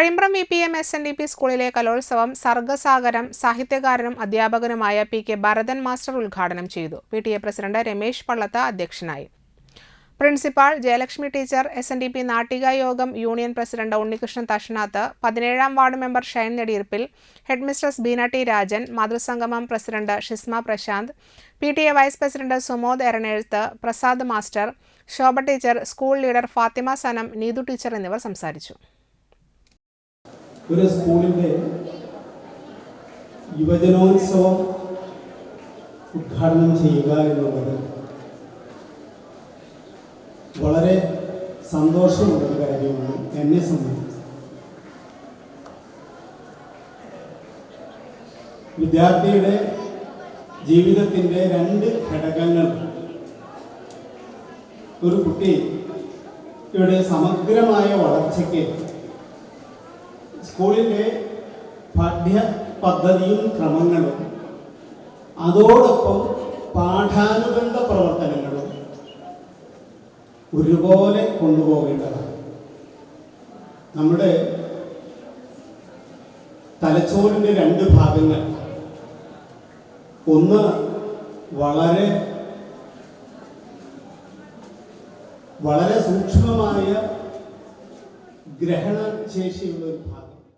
Kazhimbram VPM SNDP സ്കൂളിലെ കലോത്സവം സർഗസാഗരം സാഹിത്യകാരനും അധ്യാപകനുമായ PK ഭരതൻ മാസ്റ്റർ ഉദ്ഘാടനം ചെയ്തു. PTA പ്രസിഡന്റ് രമേശ് പള്ളത്ത് അധ്യക്ഷനായി. Principal Jayalakshmi teacher, SNDP Nattika യോഗം യൂണിയൻ പ്രസിഡന്റ് ഉണ്ണികൃഷ്ണൻ തഷ്നാത്ത്, 17ാം ward member Shine Nediyiruppil, head mistress Beena T Rajan, മാതൃസംഗമം president Shisma Prasanth, PTA vice president Sumod Eranezhath, Prasad master, Shobha teacher, school leader Fathima Sanam, Neethu teacher എന്നിവർ സംസാരിച്ചു. ഒരു സ്കൂളിൻ്റെ യുവജനോത്സവം ഉദ്ഘാടനം ചെയ്യുക എന്നുള്ളത് വളരെ സന്തോഷമുള്ളൊരു കാര്യമാണ് എന്നെ സംബന്ധിച്ച്. വിദ്യാർത്ഥിയുടെ ജീവിതത്തിൻ്റെ 2 ഘടകങ്ങൾ ഒരു കുട്ടിയുടെ സമഗ്രമായ വളർച്ചയ്ക്ക് സ്കൂളിൻ്റെ പാഠ്യ പദ്ധതിയും ക്രമങ്ങളും അതോടൊപ്പം പാഠാനുബന്ധ പ്രവർത്തനങ്ങളും ഒരുപോലെ കൊണ്ടുപോകേണ്ടതാണ്. നമ്മുടെ തലച്ചോറിൻ്റെ 2 ഭാഗങ്ങൾ, ഒന്ന് വളരെ സൂക്ഷ്മമായ ഗ്രഹണശേഷിയുള്ള ഒരു ഭാഗം,